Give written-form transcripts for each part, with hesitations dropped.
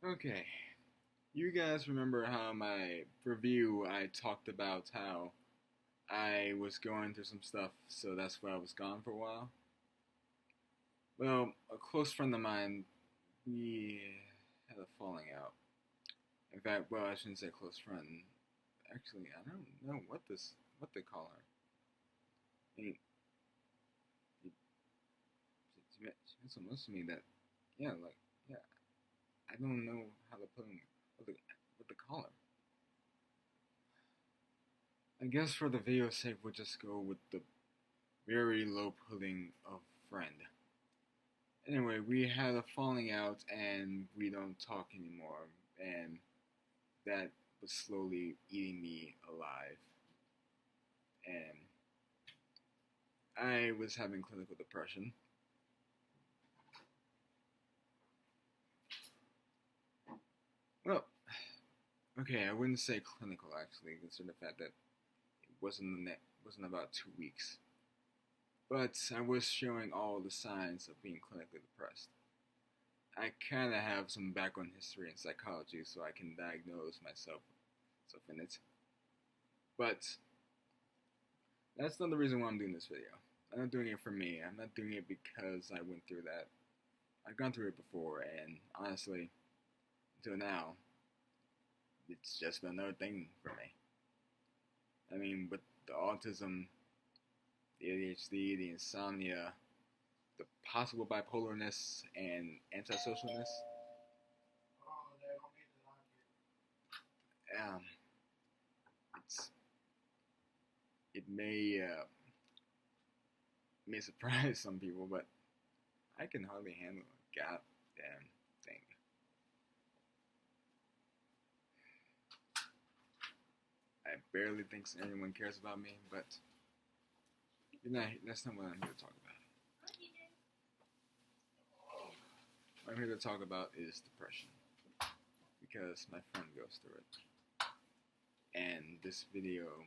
Okay, you guys remember how my review I talked about how I was going through some stuff, so that's why I was gone for a while? Well, a close friend of mine, we had a falling out. In fact, well, I shouldn't say close friend. Actually, I don't know what they call her. I mean, she meant so much to me that, yeah, like, yeah, I don't know how to put in, what to call her. I guess for the video's sake, we'll just go with the very low putting of friend. Anyway, we had a falling out and we don't talk anymore, and that was slowly eating me alive. And I was having clinical depression. Well, okay, I wouldn't say clinical actually, considering the fact that it wasn't about 2 weeks. But I was showing all the signs of being clinically depressed. I kind of have some background history in psychology, so I can diagnose myself in it. But that's not the reason why I'm doing this video. I'm not doing it for me. I'm not doing it because I went through that. I've gone through it before, and honestly, until now, it's just been another thing for me. I mean, with the autism, the ADHD, the insomnia, the possible bipolarness, and antisocialness, um, it's it may surprise some people, but I can hardly handle a goddamn thing. I barely think anyone cares about me, but that's not what I'm here to talk about. What I'm here to talk about is depression, because my friend goes through it. And this video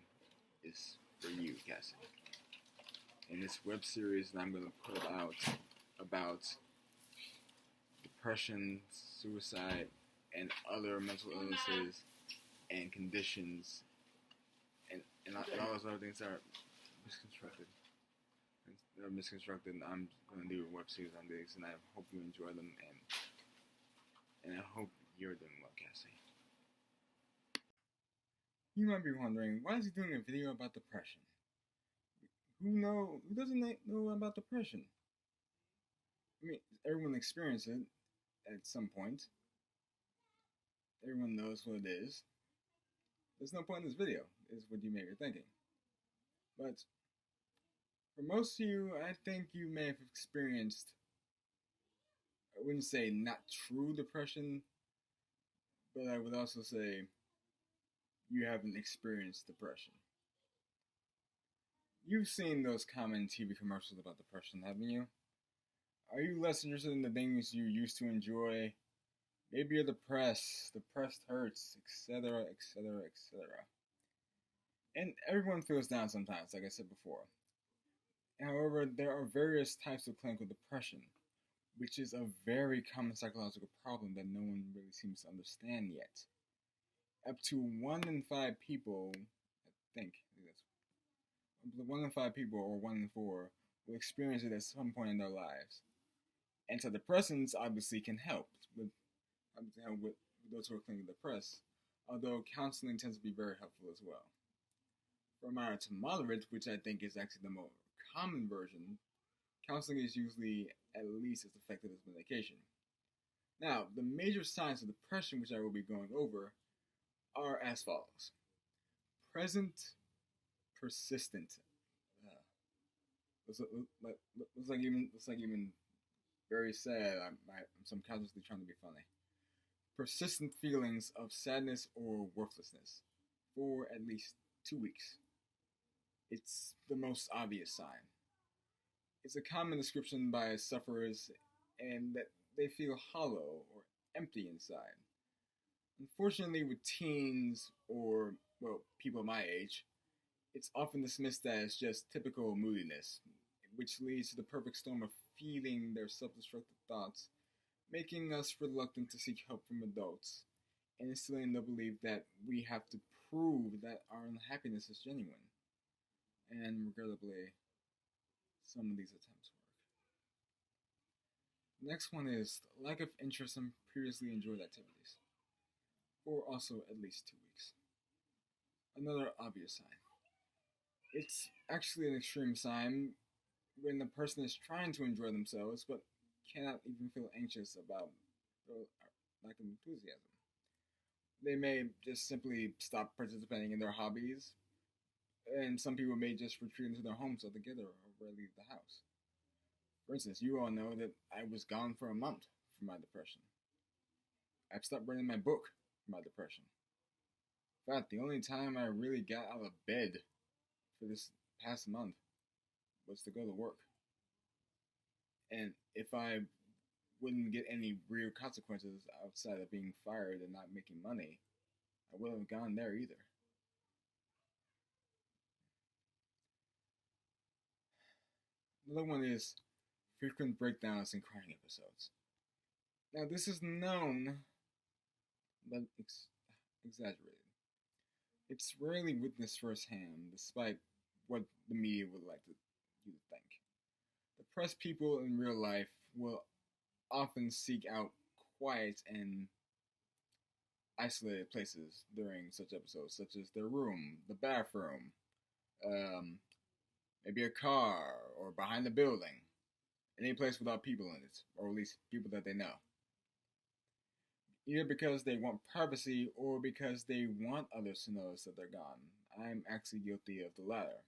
is for you, Cassie. In this web series that I'm going to put out about depression, suicide, and other mental illnesses and conditions, and all those other things that are misconstructed. They're misconstructed. I'm going to do a web series on these, and I hope you enjoy them, and I hope you're doing well, Cassie. You might be wondering, why is he doing a video about depression? Who doesn't know about depression? I mean, everyone experiences it at some point. Everyone knows what it is. There's no point in this video, is what you may be thinking. But for most of you, I think you may have experienced, I wouldn't say not true depression, but I would also say you haven't experienced depression. You've seen those common TV commercials about depression, haven't you? Are you less interested in the things you used to enjoy? Maybe you're depressed hurts, etc., etc., etc. And everyone feels down sometimes, like I said before. However, there are various types of clinical depression, which is a very common psychological problem that no one really seems to understand yet. Up to 1 in 5 people, I think that's 1 in 5 people, or 1 in 4, will experience it at some point in their lives. Antidepressants obviously can help with those who are clinically depressed, although counseling tends to be very helpful as well. For mild to moderate, which I think is actually the more common version, counseling is usually at least as effective as medication. Now, the major signs of depression, which I will be going over, are as follows: present, persistent. Looks like even very sad. I'm subconsciously trying to be funny. Persistent feelings of sadness or worthlessness for at least 2 weeks. It's the most obvious sign. It's a common description by sufferers, and that they feel hollow or empty inside. Unfortunately, with teens or, well, people my age, it's often dismissed as just typical moodiness, which leads to the perfect storm of feeding their self-destructive thoughts making us reluctant to seek help from adults, and instilling the belief that we have to prove that our unhappiness is genuine. And regrettably, some of these attempts work. The next one is lack of interest in previously enjoyed activities, or also at least 2 weeks. Another obvious sign. It's actually an extreme sign when the person is trying to enjoy themselves but cannot even feel anxious about their lack of enthusiasm. They may just simply stop participating in their hobbies, and some people may just retreat into their homes altogether or rarely leave the house. For instance, you all know that I was gone for a month from my depression. I've stopped reading my book for my depression. In fact, the only time I really got out of bed for this past month was to go to work. And if I wouldn't get any real consequences outside of being fired and not making money, I wouldn't have gone there either. Another one is frequent breakdowns and crying episodes. Now, this is known, but exaggerated. It's rarely witnessed firsthand, despite what the media would like you to think. Depressed people in real life will often seek out quiet and isolated places during such episodes, such as their room, the bathroom, maybe a car, or behind a building. Any place without people in it, or at least people that they know. Either because they want privacy or because they want others to notice that they're gone. I'm actually guilty of the latter.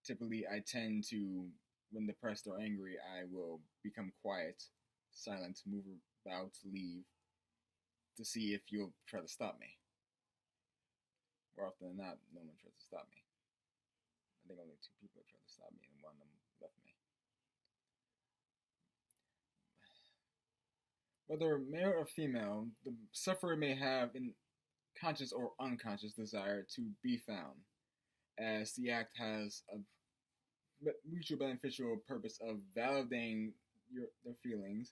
Typically, I tend to, when depressed or angry, I will become quiet, silent, move about, leave, to see if you'll try to stop me. More often than not, no one tries to stop me. I think only 2 people tried to stop me, and one of them left me. Whether male or female, the sufferer may have an conscious or unconscious desire to be found, as the act has a mutual beneficial purpose of validating their feelings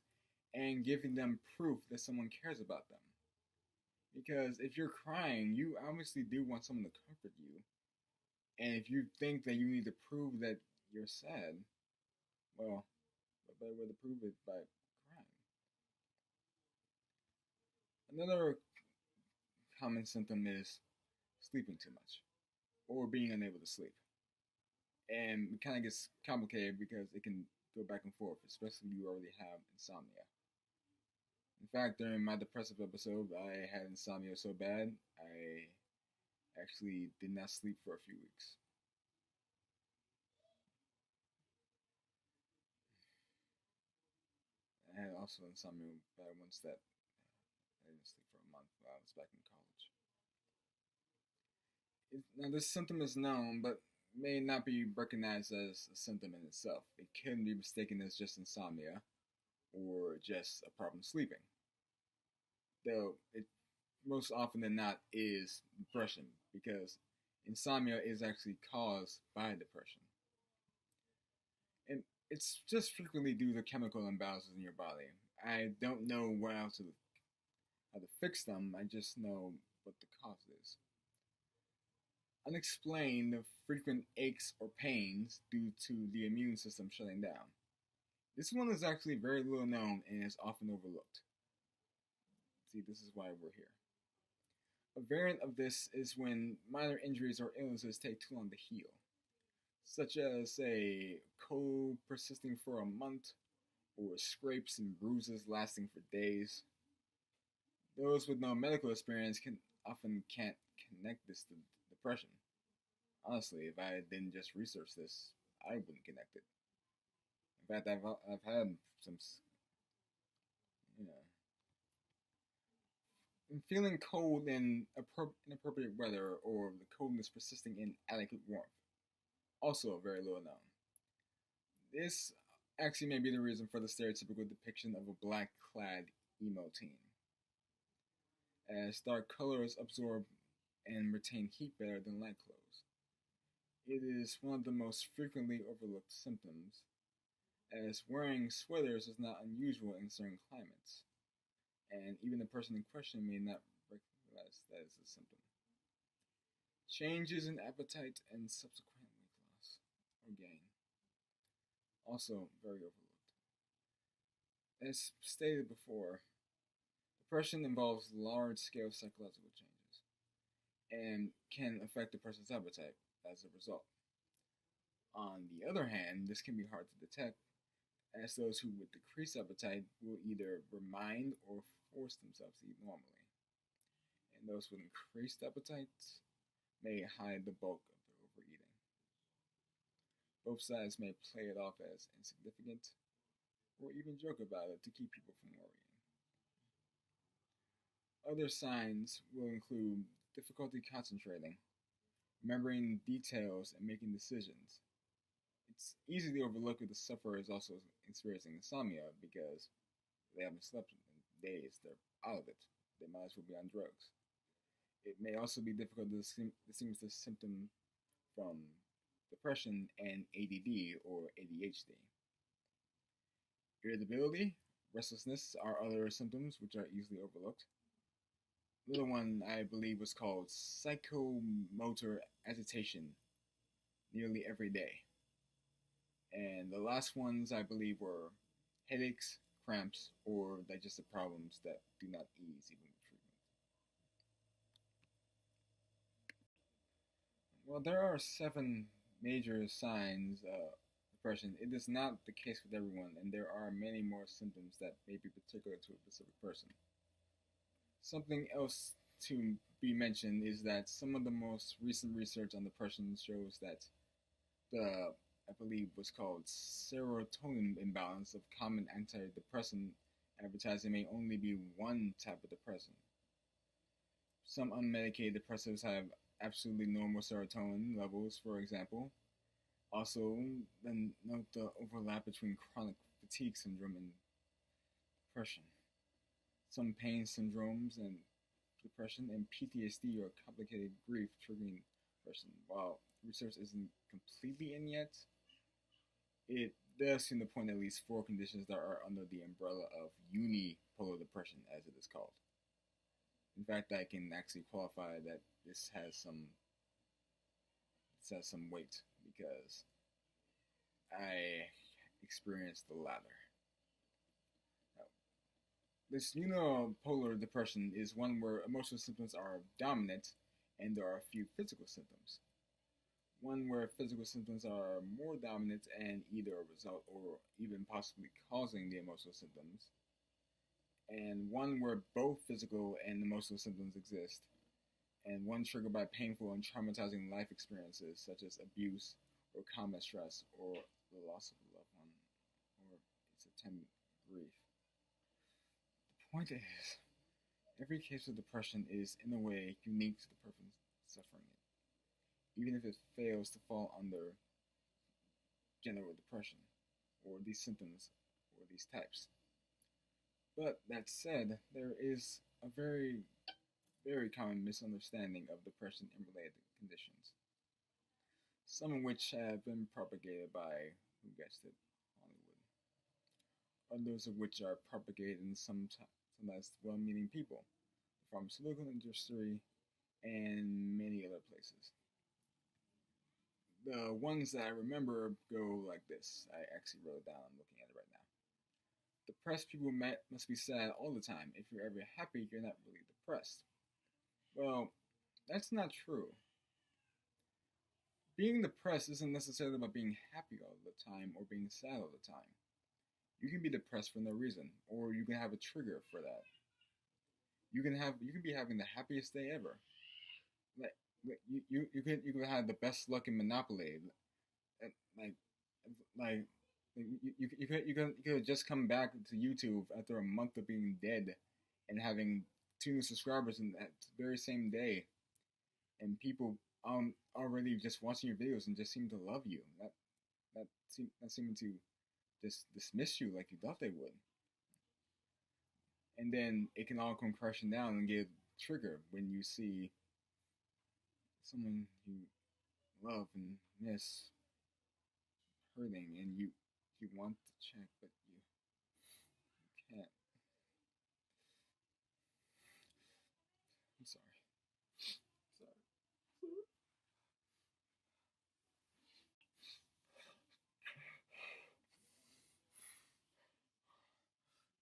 and giving them proof that someone cares about them. Because if you're crying, you obviously do want someone to comfort you. And if you think that you need to prove that you're sad, well, what better way to prove it by crying? Another common symptom is sleeping too much or being unable to sleep. And it kind of gets complicated because it can go back and forth, especially if you already have insomnia. In fact, during my depressive episode, I had insomnia so bad, I actually did not sleep for a few weeks. I had also insomnia bad once that I didn't sleep for a month while I was back in college. Now, this symptom is known, but may not be recognized as a symptom in itself. It can be mistaken as just insomnia or just a problem sleeping. Though it most often than not is depression, because insomnia is actually caused by depression. And it's just frequently due to chemical imbalances in your body. I don't know how to fix them, I just know what the cause is. Unexplained frequent aches or pains due to the immune system shutting down. This one is actually very little known and is often overlooked. See, this is why we're here. A variant of this is when minor injuries or illnesses take too long to heal, such as a cold persisting for a month or scrapes and bruises lasting for days. Those with no medical experience often can't connect this to depression. Honestly, if I didn't just research this, I wouldn't connect it. In fact, I've had some, you know, feeling cold in inappropriate weather or the coldness persisting in adequate warmth. Also very little known. This actually may be the reason for the stereotypical depiction of a black-clad emo teen, as dark colors absorb and retain heat better than light clothes. It is one of the most frequently overlooked symptoms, as wearing sweaters is not unusual in certain climates, and even the person in question may not recognize that as a symptom. Changes in appetite and subsequent weight loss or gain, also very overlooked. As stated before, depression involves large-scale psychological changes and can affect a person's appetite as a result. On the other hand, this can be hard to detect, as those who with decreased appetite will either remind or force themselves to eat normally, and those with increased appetites may hide the bulk of their overeating. Both sides may play it off as insignificant or even joke about it to keep people from worrying. Other signs will include difficulty concentrating, remembering details, and making decisions. It's easy to overlook that the sufferer is also experiencing insomnia because they haven't slept in days, they're out of it. They might as well be on drugs. It may also be difficult to distinguish the symptom from depression and ADD or ADHD. Irritability, restlessness are other symptoms which are easily overlooked. The other one I believe was called psychomotor agitation, nearly every day. And the last ones I believe were headaches, cramps, or digestive problems that do not ease even with treatment. Well, there are 7 major signs of depression. It is not the case with everyone, and there are many more symptoms that may be particular to a specific person. Something else to be mentioned is that some of the most recent research on depression shows that the, I believe, was called serotonin imbalance of common antidepressant advertising may only be one type of depressant. Some unmedicated depressives have absolutely normal serotonin levels, for example. Also, then note the overlap between chronic fatigue syndrome and depression. Some pain syndromes and depression and PTSD or complicated grief triggering depression. While research isn't completely in yet, it does seem to point at least 4 conditions that are under the umbrella of unipolar depression, as it is called. In fact, I can actually qualify that this has some weight because I experienced the latter. This unipolar depression is one where emotional symptoms are dominant and there are a few physical symptoms. One where physical symptoms are more dominant and either a result or even possibly causing the emotional symptoms. And one where both physical and emotional symptoms exist. And one triggered by painful and traumatizing life experiences such as abuse or combat stress or the loss of a loved one or its attendant grief. The point is, every case of depression is, in a way, unique to the person suffering it, even if it fails to fall under general depression, or these symptoms, or these types. But that said, there is a very, very common misunderstanding of depression and related conditions, some of which have been propagated by, who guessed it, Hollywood, others of which are propagated in sometimes well-meaning people, the pharmaceutical industry, and many other places. The ones that I remember go like this. I actually wrote it down. I'm looking at it right now. Depressed people must be sad all the time. If you're ever happy, you're not really depressed. Well, that's not true. Being depressed isn't necessarily about being happy all the time or being sad all the time. You can be depressed for no reason, or you can have a trigger for that. You can be having the happiest day ever. You could have the best luck in Monopoly. You could just come back to YouTube after a month of being dead and having 2 new subscribers in that very same day, and people already just watching your videos and just seem to love you. Not seeming to just dismiss you like you thought they would. And then it can all come crashing down and get triggered when you see someone you love and miss hurting, and you You want to check, but you can't. I'm sorry. Sorry.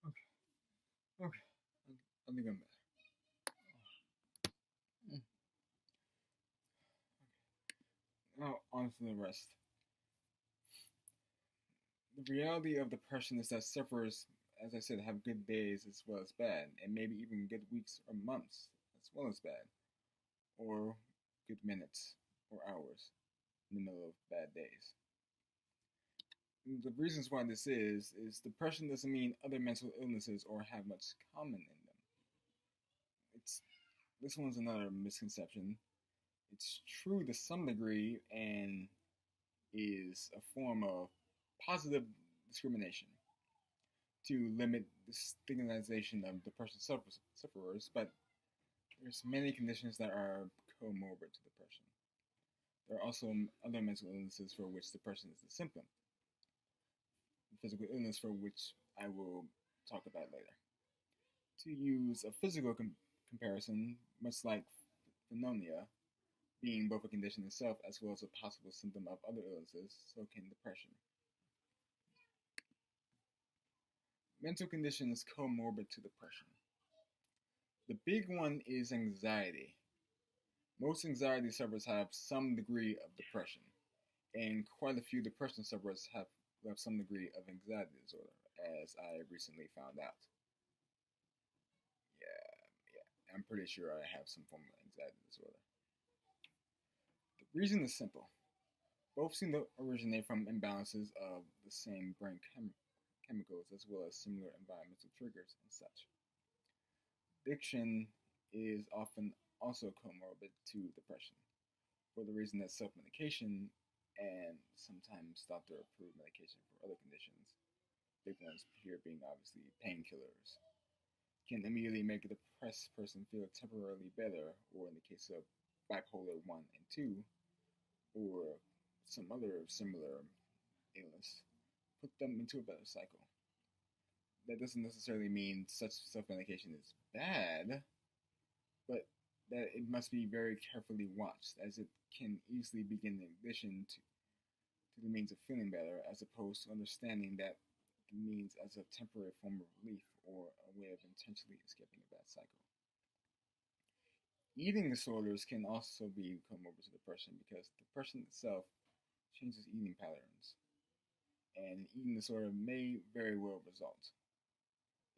Okay. Okay. I think I'm better. Now on to the rest. The reality of depression is that sufferers, as I said, have good days as well as bad, and maybe even good weeks or months as well as bad, or good minutes or hours in the middle of bad days. And the reasons why this is depression doesn't mean other mental illnesses or have much common in them. It's this one's another misconception. It's true to some degree and is a form of positive discrimination to limit the stigmatization of depression sufferers, but there's many conditions that are comorbid to depression. There are also other mental illnesses for which depression is the symptom, physical illness for which I will talk about later. To use a physical comparison, much like pneumonia, being both a condition itself as well as a possible symptom of other illnesses, so can depression. Mental conditions comorbid to depression. The big one is anxiety. Most anxiety sufferers have some degree of depression, and quite a few depression sufferers have some degree of anxiety disorder, as I recently found out. Yeah, I'm pretty sure I have some form of anxiety disorder. The reason is simple. Both seem to originate from imbalances of the same brain chemicals as well as similar environmental triggers and such. Addiction is often also comorbid to depression for the reason that self-medication and sometimes doctor-approved medication for other conditions, big ones here being obviously painkillers, can immediately make a depressed person feel temporarily better, or in the case of bipolar 1 and 2, or some other similar illness, put them into a better cycle. That doesn't necessarily mean such self-medication is bad, but that it must be very carefully watched, as it can easily begin in addition to the means of feeling better, as opposed to understanding that the means as a temporary form of relief or a way of intentionally escaping a bad cycle. Eating disorders can also be comorbid to depression because depression itself changes eating patterns, and an eating disorder may very well result,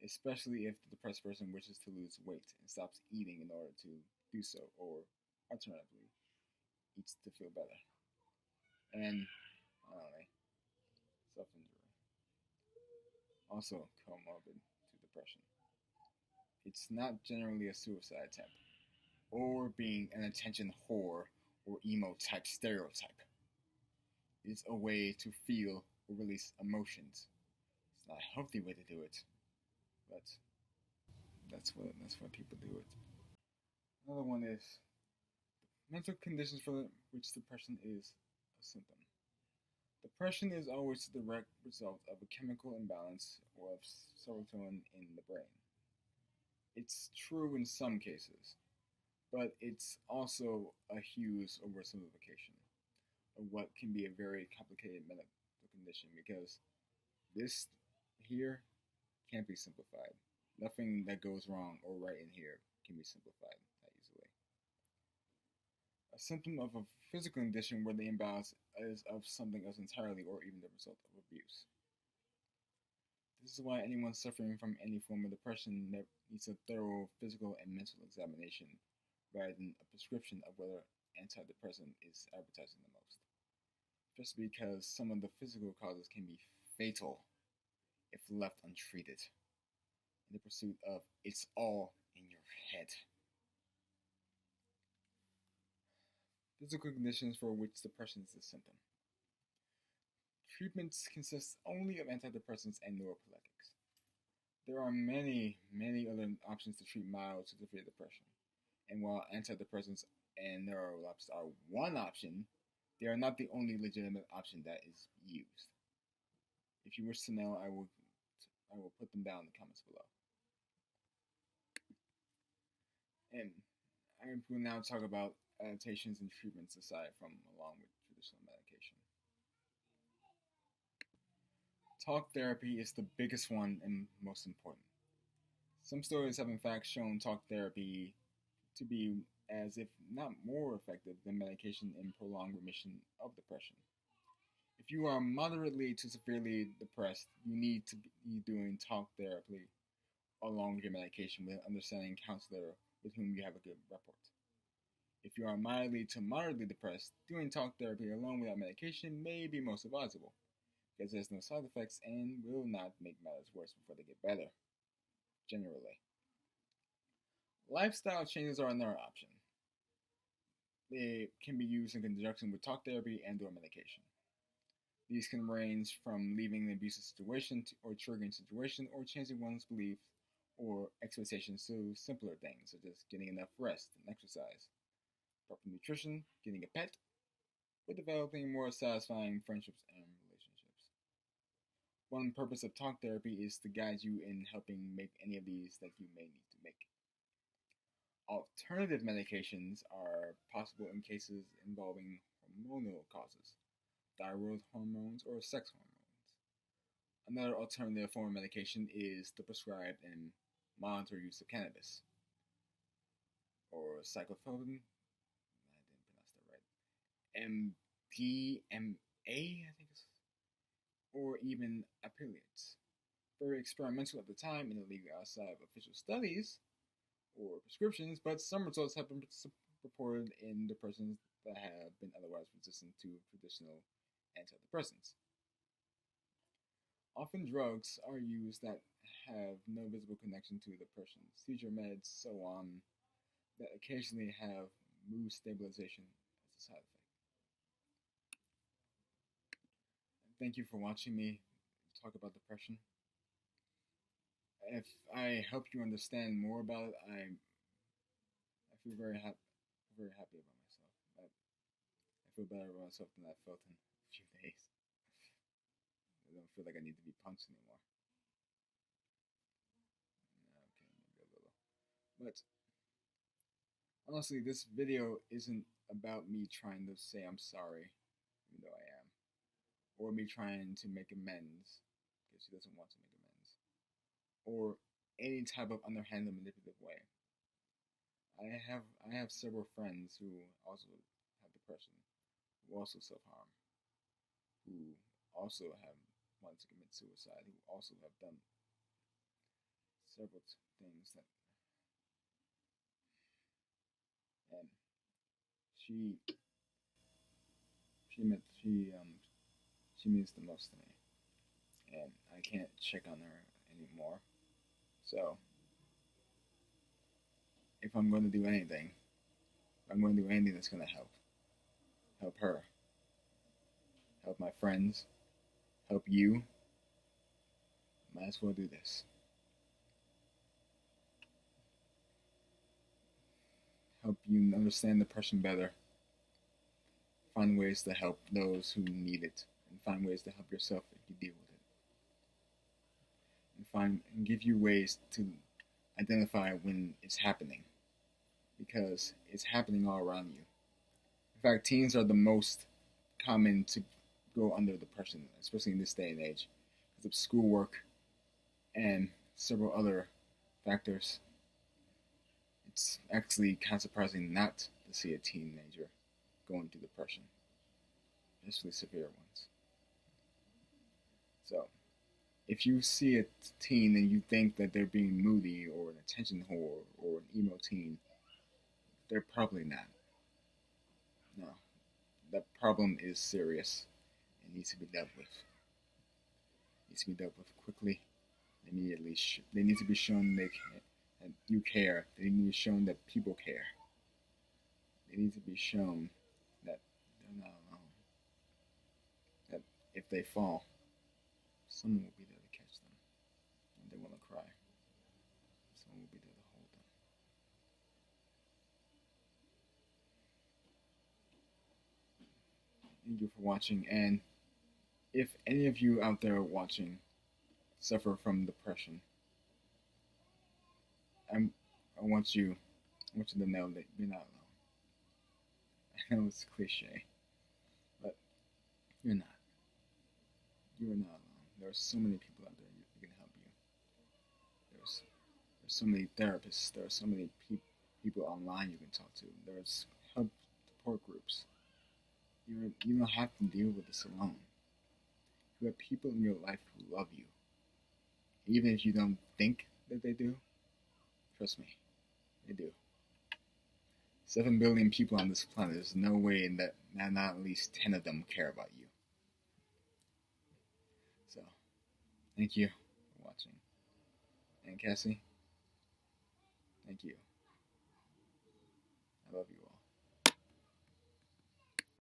especially if the depressed person wishes to lose weight and stops eating in order to do so, or alternatively, eats to feel better. And finally, self-injury, also comorbid to depression. It's not generally a suicide attempt, or being an attention whore or emo type stereotype. It's a way to feel or release emotions. It's not a healthy way to do it, but that's why people do it. Another one is mental conditions for which depression is a symptom. Depression is always the direct result of a chemical imbalance or of serotonin in the brain. It's true in some cases, but it's also a huge oversimplification of what can be a very complicated medical condition, because this here can't be simplified. Nothing that goes wrong or right in here can be simplified that easily. A symptom of a physical condition where the imbalance is of something else entirely, or even the result of abuse. This is why anyone suffering from any form of depression needs a thorough physical and mental examination rather than a prescription of whether antidepressant is advertising the most. Just because some of the physical causes can be fatal if left untreated, in the pursuit of it's all in your head. Physical conditions for which depression is a symptom. Treatments consist only of antidepressants and neuroleptics. There are many other options to treat mild to severe depression, and while antidepressants and neuroleptics are one option, they are not the only legitimate option that is used. If you wish to know, I will put them down in the comments below. And I will now talk about adaptations and treatments aside from along with traditional medication. Talk therapy is the biggest one and most important. Some studies have in fact shown talk therapy to be as if not more effective than medication in prolonged remission of depression. If you are moderately to severely depressed, you need to be doing talk therapy along with your medication with an understanding counselor with whom you have a good rapport. If you are mildly to moderately depressed, doing talk therapy alone without medication may be most advisable, because there's no side effects and will not make matters worse before they get better, generally. Lifestyle changes are another option. They can be used in conjunction with talk therapy and/or medication. These can range from leaving an abusive situation or triggering situation or changing one's beliefs or expectations to simpler things such as getting enough rest and exercise, proper nutrition, getting a pet, or developing more satisfying friendships and relationships. One purpose of talk therapy is to guide you in helping make any of these that you may need to make. Alternative medications are possible in cases involving hormonal causes, thyroid hormones, or sex hormones. Another alternative form of medication is the prescribed and monitored use of cannabis, or psychotherapy. I didn't pronounce that right. MDMA, I think it's, or even affiliates. Very experimental at the time and illegal outside of official studies or prescriptions, but some results have been reported in the persons that have been otherwise resistant to traditional antidepressants. Often drugs are used that have no visible connection to the person, seizure meds, so on, that occasionally have mood stabilization as a side effect. Thank you for watching me talk about depression. If I helped you understand more about it, I feel very happy about myself. I feel better about myself than I felt in a few days. I don't feel like I need to be punched anymore. Okay, maybe a little. But honestly, this video isn't about me trying to say I'm sorry, even though I am, or me trying to make amends because she doesn't want to make amends, or any type of underhanded manipulative way. I have several friends who also have depression, who also self-harm, who also have wanted to commit suicide, who also have done several things that, and she means the most to me, and I can't check on her anymore. So if I'm going to do anything, I'm going to do anything that's going to help her, help my friends, help you. Might as well do this. Help you understand depression better. Find ways to help those who need it, and find ways to help yourself if you deal with it. And give you ways to identify when it's happening, because it's happening all around you. In fact, teens are the most common to go under depression, especially in this day and age, because of schoolwork and several other factors. It's actually kind of surprising not to see a teenager going through depression, especially severe ones. So, if you see a teen and you think that they're being moody or an attention whore or an emo teen, they're probably not. No, that problem is serious and needs to be dealt with. It needs to be dealt with quickly, immediately. They need to be shown that you care. They need to be shown that people care. They need to be shown that they're not alone. That if they fall, someone will be there to catch them when they want to cry. Someone will be there to hold them. Thank you for watching, and if any of you out there watching suffer from depression, I'm, I want you to know that you're not alone. I know it's cliche, but you're not. You are not alone. There are so many people out there who can help you. There's so many therapists. There are so many people online you can talk to. There's help support groups. You don't have to deal with this alone. You have people in your life who love you, even if you don't think that they do. Trust me, they do. 7 billion people on this planet. There's no way that not at least 10 of them care about you. So, thank you for watching. And Cassie, thank you.